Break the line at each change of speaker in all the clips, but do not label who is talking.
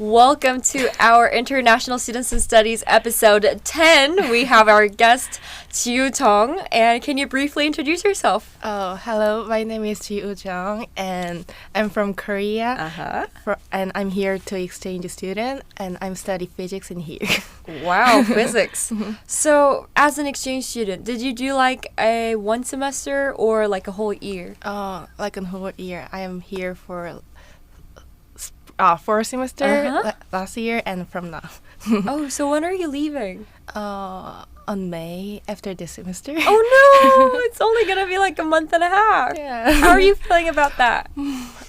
Welcome to our International Students and Studies episode 10. We have our guest, Jiwoo Jung. And can you briefly introduce yourself?
Oh, hello. My name is Jiwoo Jung, and I'm from Korea. And I'm here to exchange student, and I'm studying physics in here.
Wow, physics. So, as an exchange student, did you do like a one semester or like a whole year?
Like a whole year. I am here for 4 semester last year and from now.
Oh, so when are you leaving?
On May after this semester.
Oh no, it's only gonna be like a month and a half.
Yeah.
How are you feeling about that?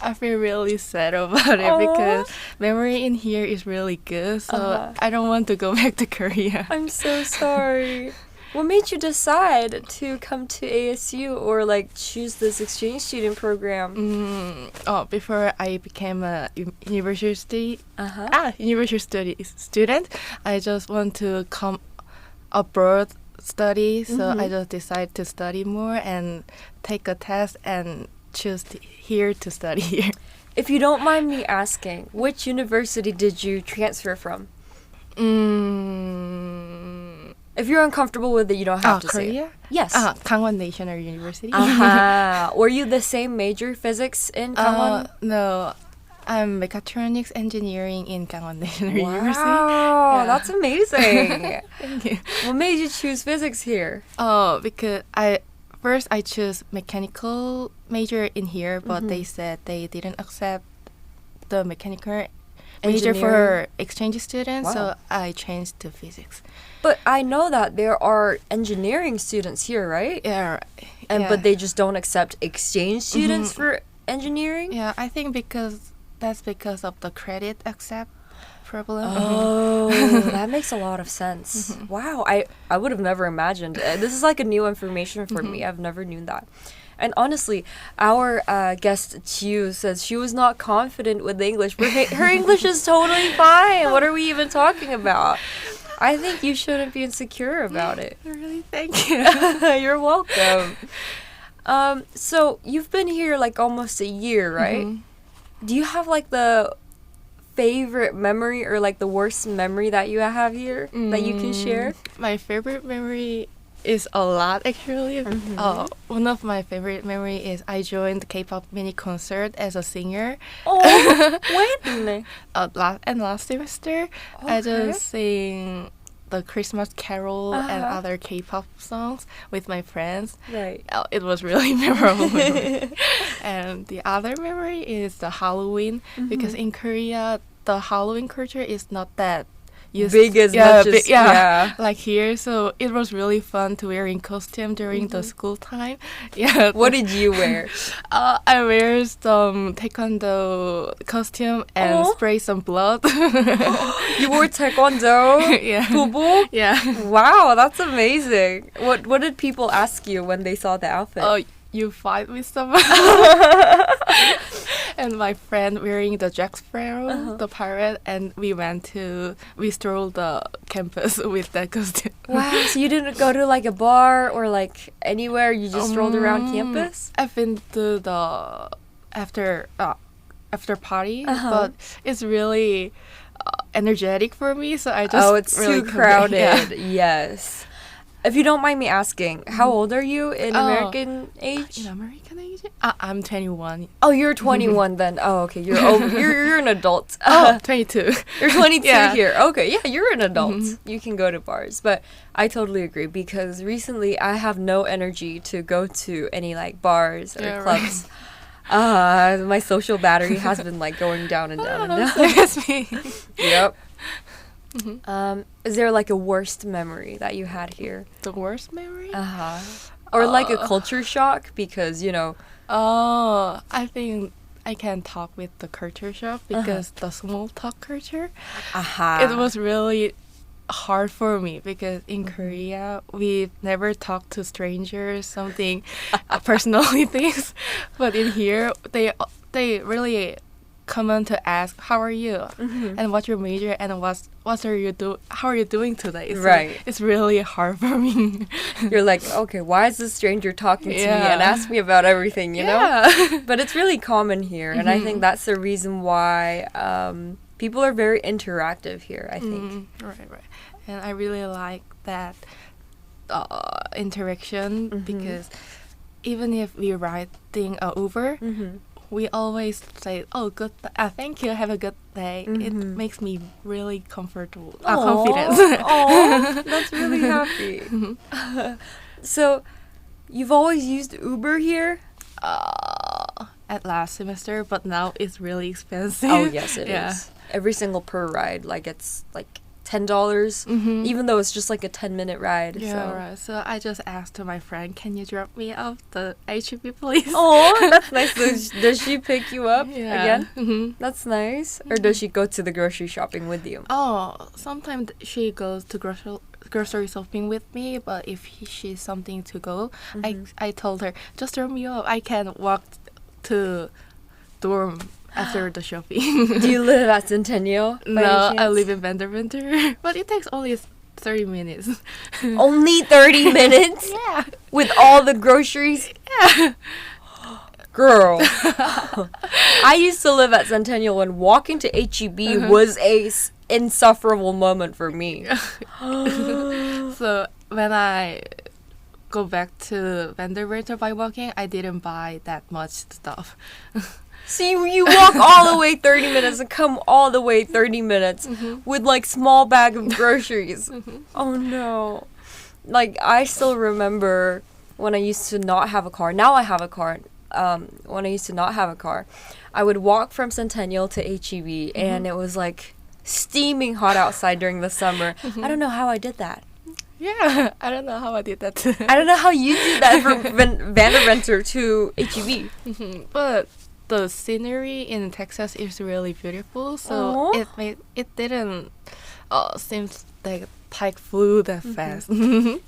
I feel really sad about it because memory in here is really good, so I don't want to go back to Korea.
I'm so sorry. What made you decide to come to ASU or like choose this exchange student program?
Before I became a university student, I just want to come abroad study, so I just decided to study more and take a test and choose here to study here.
If you don't mind me asking, which university did you transfer from? If you're uncomfortable with it, you don't have to say
Korea?
it. Yes.
Kangwon National University.
Were you the same major, physics, in Kangwon?
No. I'm mechatronics engineering in Kangwon National University.
Wow, that's amazing.
Thank you.
What made you choose physics here?
Because I chose mechanical major in here, but they said they didn't accept the mechanical major for exchange students, so I changed to physics.
But I know that there are engineering students here, right?
Yeah.
But they just don't accept exchange students for engineering?
Yeah, I think that's because of the credit accept problem.
Oh, that makes a lot of sense. Wow, I would have never imagined. This is like a new information for me. I've never known that. And honestly, our guest Jiwoo says she was not confident with English. Her English is totally fine. What are we even talking about? I think you shouldn't be insecure about it.
Really, thank you.
You're welcome. So you've been here like almost a year, right? Do you have like the favorite memory or like the worst memory that you have here that you can share?
My favorite memory is a lot actually. One of my favorite memory is I joined the K-pop mini concert as a singer.
Oh, when?
Last semester, I just sing the Christmas Carol and other K-pop songs with my friends.
Right.
It was really memorable. And the other memory is the Halloween, because in Korea the Halloween culture is not that
big as much as
like here, so it was really fun to wear in costume during the school time. Yeah.
What did you wear?
I wear some taekwondo costume and spray some blood.
You wore taekwondo?
Yeah.
Tubo?
Yeah.
Wow, that's amazing. What did people ask you when they saw the outfit?
Oh, you fight with someone? And my friend wearing the Jack Sparrow, the pirate, and we strolled the campus with that costume.
Wow, so you didn't go to like a bar or like anywhere, you just strolled around campus?
I've been to the after party, but it's really energetic for me, so I just
it's
really
too crowded.
Yeah.
Yes. If you don't mind me asking, how old are you in American age?
In American age? I'm 21.
Oh, you're 21 then. Oh, okay. You're an adult.
22.
You're 22
Yeah.
here. Okay, yeah, you're an adult. You can go to bars. But I totally agree because recently I have no energy to go to any like bars or clubs. Right. My social battery has been like going down and down and down.
That's me.
Yep. Is there like a worst memory that you had here?
The worst memory?
Or like a culture shock because, you know...
I think I can talk with the culture shock because the small talk culture, it was really hard for me because in Korea, we never talk to strangers, something personally things. But in here, they really come on to ask, how are you? And what's your major? And how are you doing today? So
right.
It's really hard for me.
You're like, okay, why is this stranger talking to me and ask me about everything, you know? But it's really common here. And I think that's the reason why People are very interactive here, I think.
Right. And I really like that interaction because even if we're riding Uber, we always say, "Oh, thank you. Have a good day." It makes me really comfortable, confident.
Oh, that's really happy. So, you've always used Uber here?
At last semester, but now it's really expensive.
Oh, yes, it is. Every single per ride, like it's like $10, even though it's just like a 10-minute ride.
Yeah, right. So I just asked to my friend, "Can you drop me off the HEB, please?"
Oh, that's nice. Does she pick you up again? That's nice. Or does she go to the grocery shopping with you?
Oh, sometimes she goes to grocery shopping with me, but if she's something to go, I told her, "Just drop me off. I can walk to dorm after the shopping."
Do you live at Centennial?
No, I live in Vanderbilt, but it takes only 30 minutes.
Only 30 minutes?
Yeah.
With all the groceries?
Yeah.
Girl. I used to live at Centennial when walking to HEB was a insufferable moment for me.
So when I go back to Vanderbilt by walking, I didn't buy that much stuff.
So you walk all the way 30 minutes and come all the way 30 minutes with like small bag of groceries. Oh no. Like I still remember when I used to not have a car. Now I have a car. When I used to not have a car, I would walk from Centennial to HEB and it was like steaming hot outside during the summer. I don't know how I did that.
Yeah, I don't know how I did that too.
I don't know how you did that from Vanderbilt to HEB.
But the scenery in Texas is really beautiful, so it didn't seem like time flew that fast.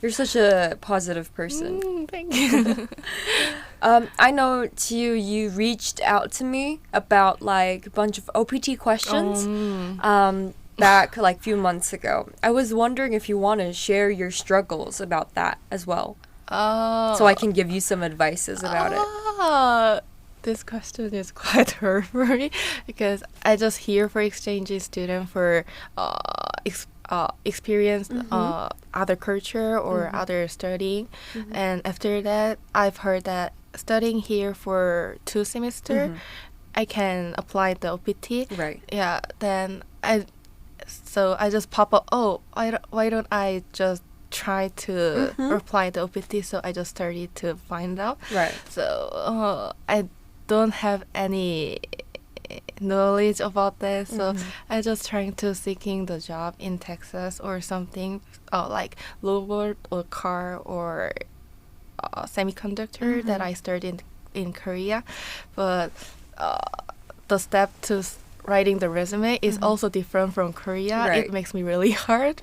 You're such a positive person.
Thank you.
I know you reached out to me about like a bunch of OPT questions back like a few months ago. I was wondering if you want to share your struggles about that as well. So I can give you some advices about it.
This question is quite hard for me because I just here for exchange student for experience other culture or other studying, and after that I've heard that studying here for 2 semesters I can apply the OPT.
Right.
Yeah. Then I just pop up. Oh, why don't I just try to apply the OPT? So I just started to find out.
Right.
So I don't have any knowledge about that, so I just trying to seeking the job in Texas or something like robot or car or semiconductor that I studied in Korea, but the step to writing the resume is also different from Korea.
Right.
It makes me really hard.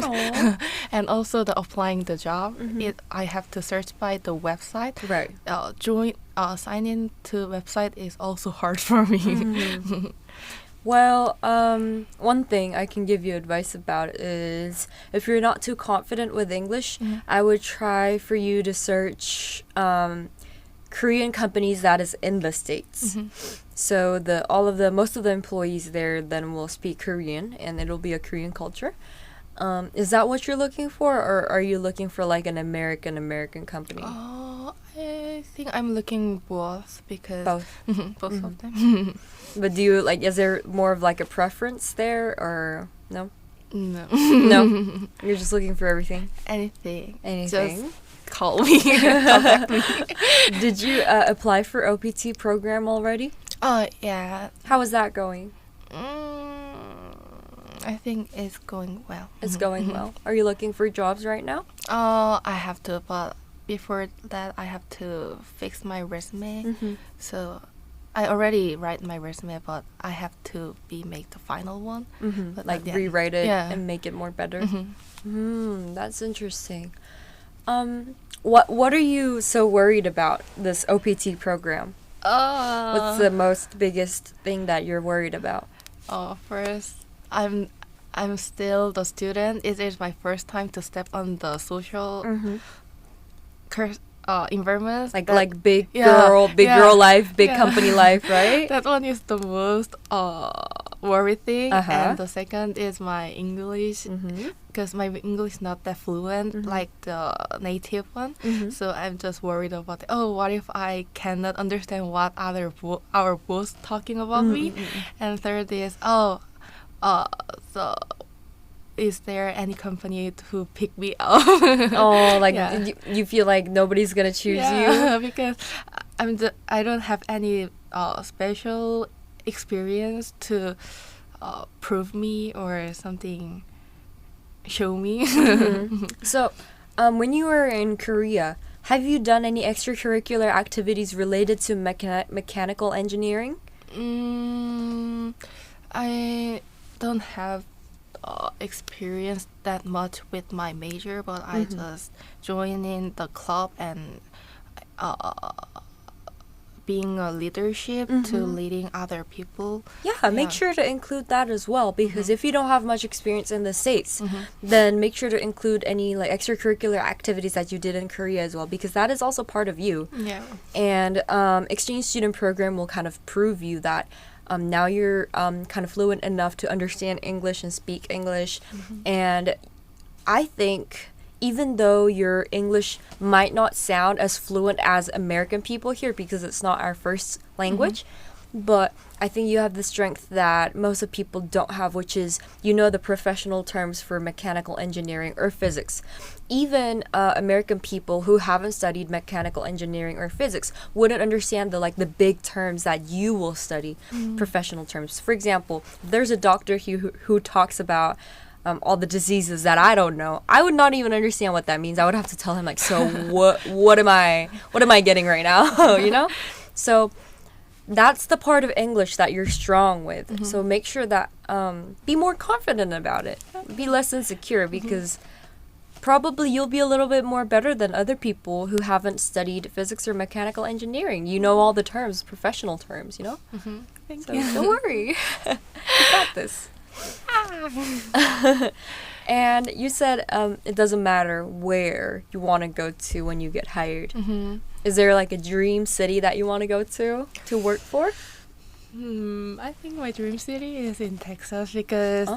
And also the applying the job, I have to search by the website.
Right.
Sign in to website is also hard for me.
Well, one thing I can give you advice about is if you're not too confident with English, I would try for you to search Korean companies that is in the States. So most of the employees there then will speak Korean and it'll be a Korean culture. Is that what you're looking for, or are you looking for like an American company?
I think I'm looking both because both of them.
But do you is there more of like a preference there, or no?
No.
No. You're just looking for everything.
Anything.
Anything.
Just call me. Contact me.
Did you apply for OPT program already?
Oh yeah.
How is that going?
I think it's going well.
It's going well. Are you looking for jobs right now?
I have to, but before that, I have to fix my resume. So I already write my resume, but I have to make the final one. But
like rewrite it and make it more better. That's interesting. What are you so worried about this OPT program? What's the biggest thing that you're worried about?
First, I'm still the student. It is my first time to step on the social environment.
Like big girl life, big company life, right?
That one is the most worry thing, and the second is my English, because my English is not that fluent like the native one. So I'm just worried about, what if I cannot understand what our boss talking about me? And third is, so is there any company who pick me up?
You feel like nobody's gonna choose you?
Because I don't have any special experience to prove me or something, show me.
So, when you were in Korea, have you done any extracurricular activities related to mechanical engineering?
I don't have experience that much with my major, but I just joined in the club and being a leadership to leading other people.
Make sure to include that as well, because if you don't have much experience in the States, then make sure to include any like extracurricular activities that you did in Korea as well, because that is also part of you. And exchange student program will kind of prove you that now you're kind of fluent enough to understand English and speak English. And I think even though your English might not sound as fluent as American people here because it's not our first language, but I think you have the strength that most of people don't have, which is, the professional terms for mechanical engineering or physics. Even American people who haven't studied mechanical engineering or physics wouldn't understand the big terms that you will study, professional terms. For example, there's a doctor who talks about all the diseases that I don't know. I would not even understand what that means. I would have to tell him so what am I getting right now? So that's the part of English that you're strong with. So make sure that be more confident about it. Be less insecure, because probably you'll be a little bit more better than other people who haven't studied physics or mechanical engineering. You know all the terms, professional terms,
Thank
so
you.
don't worry. You got this. And you said it doesn't matter where you want to go to when you get hired. Is there a dream city that you want to go to work for?
I think my dream city is in Texas because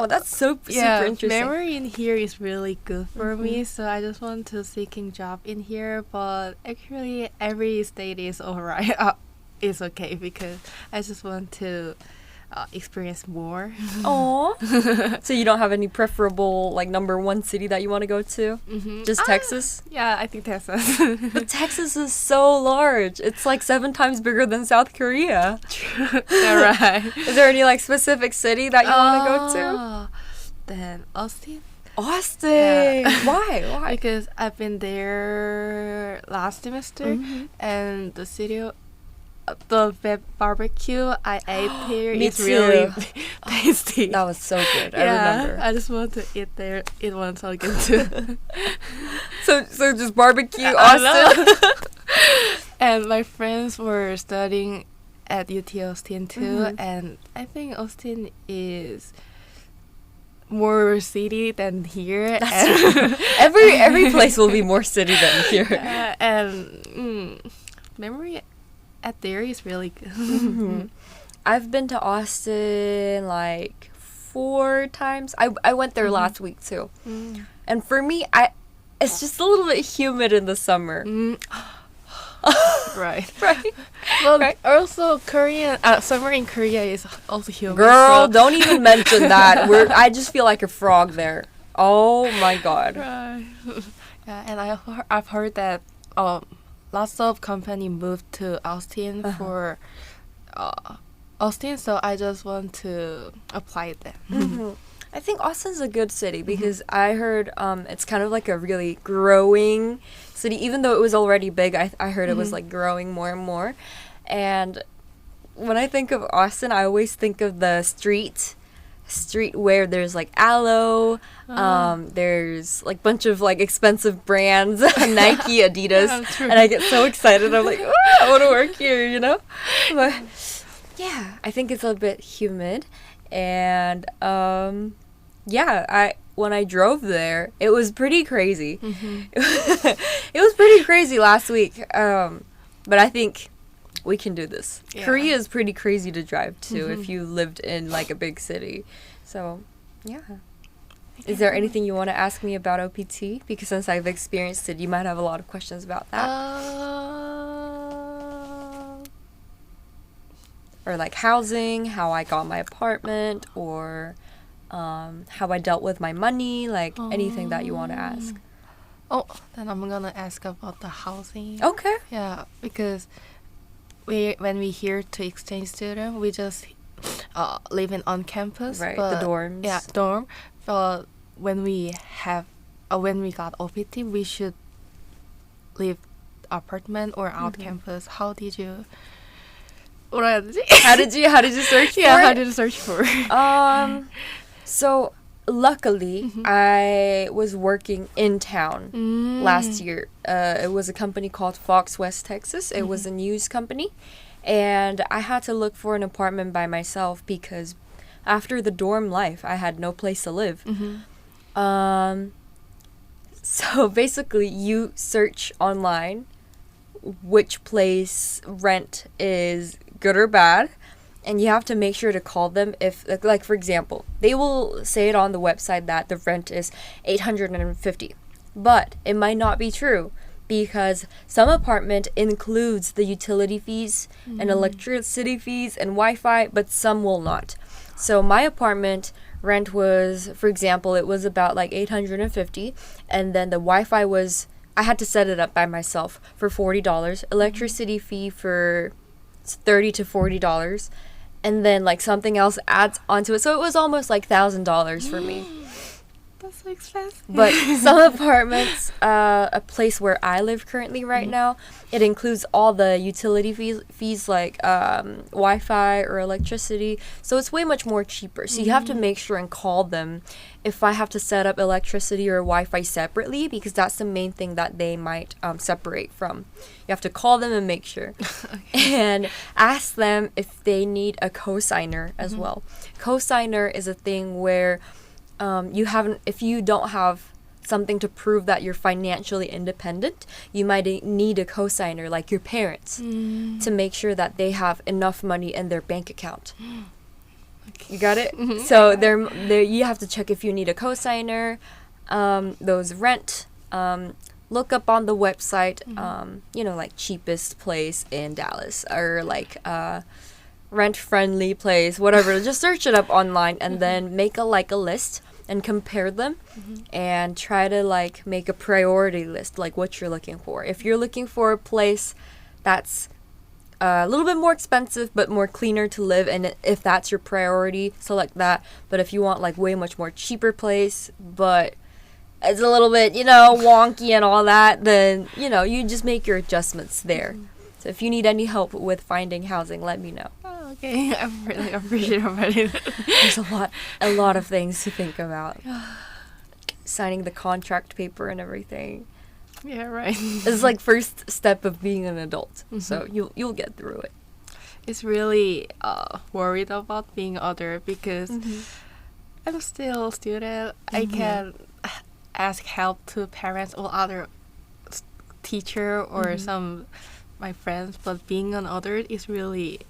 that's super interesting.
Memory in here is really good for me, so I just want to seeking job in here. But actually, every state is alright. It's okay because I just want to experience more.
So you don't have any preferable number one city that you want to go to? Just Texas?
Yeah, I think Texas.
But Texas is so large. It's 7 times bigger than South Korea.
Yeah, right.
Is there any specific city that you want to go to?
Then Austin.
Austin. Yeah. Why?
Because I've been there last semester, and the city. The barbecue I ate here is really tasty.
That was so good. I remember.
I just want to eat once again too.
So just barbecue Austin.
And my friends were studying at UT Austin too, and I think Austin is more city than here.
Every place will be more city than here.
And memory at there is really good.
I've been to Austin 4 times. I went there last week too. And for me, it's just a little bit humid in the summer.
Right.
Well,
also summer in Korea is also humid.
Girl, don't even mention that. I just feel like a frog there. Oh my god.
Right. Yeah, and I've heard that lots of company moved to Austin for Austin, so I just want to apply there.
I think Austin's a good city because I heard it's kind of a really growing city. Even though it was already big, I heard it was growing more and more. And when I think of Austin, I always think of the street where there's aloe, there's bunch of expensive brands, Nike, Adidas, and I get so excited. I'm I want to work here, But yeah, I think it's a bit humid, and when I drove there, it was pretty crazy. It was pretty crazy last week, but I think we can do this.
Yeah.
Korea is pretty crazy to drive to if you lived in like a big city. So, yeah. Is there anything you want to ask me about OPT? Because since I've experienced it, you might have a lot of questions about that. Or like housing, how I got my apartment, or how I dealt with my money, like anything that you want to ask.
Oh, then I'm gonna ask about the housing.
Okay.
Yeah, because when we here to exchange student, we just living on campus.
Right,
but,
the dorms.
Yeah, dorm. But when we got OPT, we should live apartment or out campus. How did you? How did
you search for it?
How did you search for it?
So luckily, I was working in town last year. It was a company called Fox West Texas. It was a news company. And I had to look for an apartment by myself because after the dorm life, I had no place to live. So basically, you search online which place rent is good or bad, and you have to make sure to call them if, like for example, they will say it on the website that the rent is $850, but it might not be true because some apartment includes the utility fees and electricity fees and Wi-Fi, but some will not. So my apartment rent was, for example, it was about like $850, and then the Wi-Fi was, I had to set it up by myself for $40, electricity fee for $30 to $40, and then like something else adds onto it. So it was almost like $1,000 for me.
That's so expensive.
But some apartments, a place where I live currently right now, it includes all the utility fees like Wi-Fi or electricity. So it's way much more cheaper. So you have to make sure and call them if I have to set up electricity or Wi-Fi separately, because that's the main thing that they might separate from. You have to call them and make sure. And ask them if they need a cosigner as well. Cosigner is a thing where if you don't have something to prove that you're financially independent, you might need a cosigner like your parents to make sure that they have enough money in their bank account. You got it? So you have to check if you need a cosigner, those rent, look up on the website, like cheapest place in Dallas or like rent-friendly place, whatever. Just search it up online and then make a list and compare them and try to like make a priority list, like what you're looking for. If you're looking for a place that's a little bit more expensive but more cleaner to live, and if that's your priority, select that. But if you want like way much more cheaper place but it's a little bit wonky and all that, then you just make your adjustments there. So if you need any help with finding housing, let me know.
Oh, okay. I really appreciate it.
There's a lot of things to think about. Signing the contract paper and everything.
Yeah, right.
It's like first step of being an adult. So you'll get through it.
It's really worried about being other because I'm still a student. I can ask help to parents or other teacher or some my friends, but being an adult is really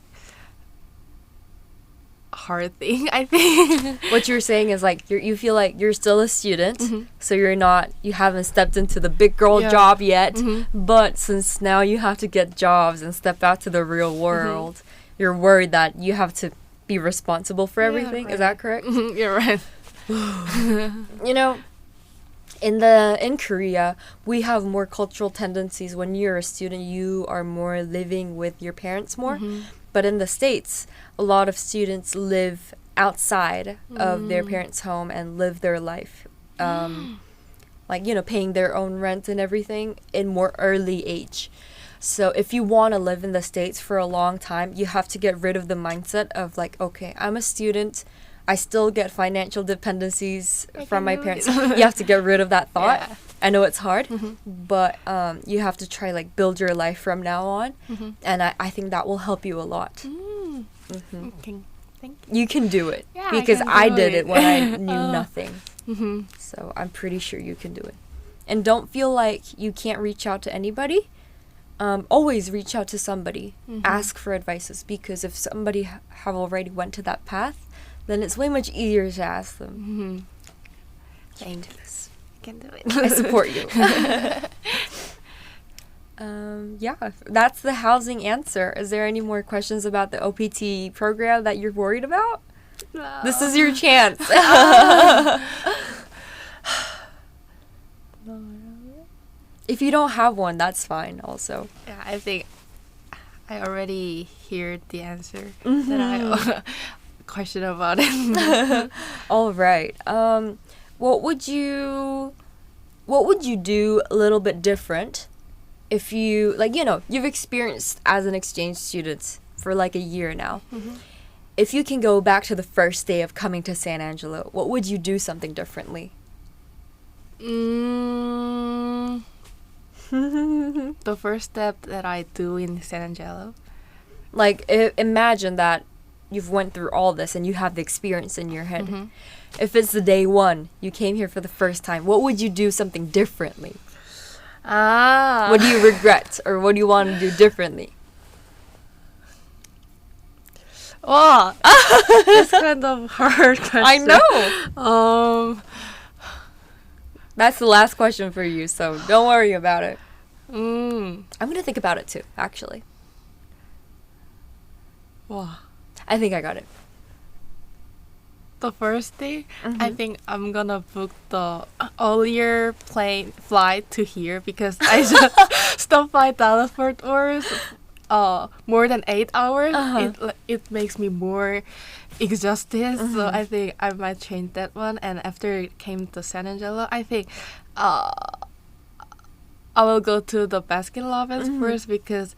hard thing, I think.
What you're saying is like you feel like you're still a student, so you haven't stepped into the big girl job yet, but since now you have to get jobs and step out to the real world, you're worried that you have to be responsible for everything. Right. Is that correct?
You're right.
In Korea, we have more cultural tendencies. When you're a student, you are more living with your parents more. But in the States, a lot of students live outside of their parents' home and live their life. Paying their own rent and everything in more early age. So if you want to live in the States for a long time, you have to get rid of the mindset of like, okay, I'm a student, I still get financial dependencies from my parents. You have to get rid of that thought. Yeah. I know it's hard, but you have to try like build your life from now on, and I think that will help you a lot.
Okay. Thank you.
You can do it,
yeah,
because I did it when I knew nothing. So I'm pretty sure you can do it. And don't feel like you can't reach out to anybody. always reach out to somebody, ask for advices, because if somebody have already went to that path, then it's way much easier to ask them.
Thank you. Can do it.
I support you. Yeah, that's the housing answer. Is there any more questions about the OPT program that you're worried about?
No.
This is your chance. If you don't have one, that's fine also.
Yeah, I think I already heard the answer that I question about it.
All right. What would you do a little bit different if you, like, you know, you've experienced as an exchange student for like a year now. If you can go back to the first day of coming to San Angelo, what would you do something differently?
The first step that I do in San Angelo.
Like, imagine that you've went through all this and you have the experience in your head. If it's the day one, you came here for the first time, what would you do something differently? What do you regret, or what do you want to do differently?
Wow, it's kind of hard question.
I know. That's the last question for you, so don't worry about it. I'm gonna think about it too, actually.
Wow.
I think I got it.
The first day, I think I'm gonna book the earlier plane flight to here, because I just stopped by Dallas Fort Worth more than 8 hours. It makes me more exhausted, so I think I might change that one. And after it came to San Angelo, I think I will go to the Baskin Robbins first, because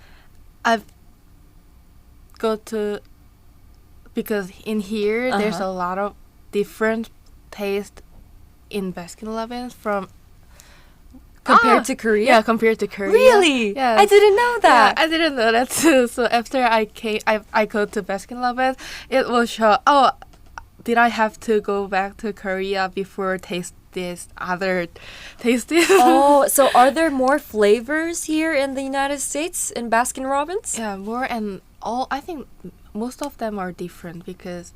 because in here there's a lot of different taste in Baskin Robbins from
compared to Korea.
Yeah, compared to Korea.
Really?
Yeah,
I didn't know that.
Yeah, I didn't know that too. So after I go to Baskin Robbins, it will show. Oh, did I have to go back to Korea before taste this other tasting?
Oh, so are there more flavors here in the United States in Baskin Robbins?
Yeah, more, and all. I think most of them are different, because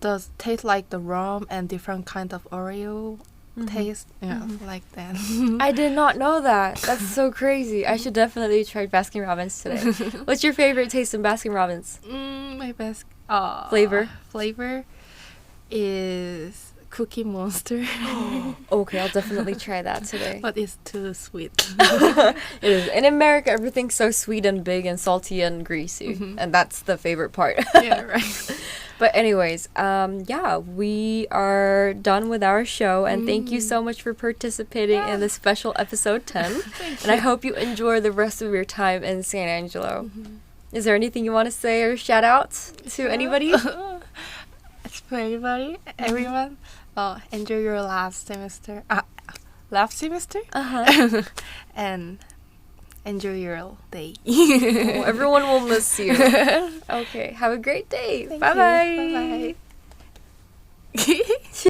does taste like the rum and different kind of Oreo taste. Yeah, like that.
I did not know that. That's so crazy. I should definitely try Baskin Robbins today. What's your favorite taste in Baskin Robbins?
My best flavor is Cookie Monster.
Okay, I'll definitely try that today.
But it's too sweet.
It is. In America, everything's so sweet and big and salty and greasy. And that's the favorite part.
Yeah, right.
But anyways, yeah, we are done with our show. And thank you so much for participating in this special episode 10. And I hope you enjoy the rest of your time in San Angelo. Is there anything you want to say or shout out to anybody?
It's for everybody, everyone. Enjoy your last semester. And enjoy your day.
Everyone will miss you. Okay, have a great day. Bye bye.
Bye bye.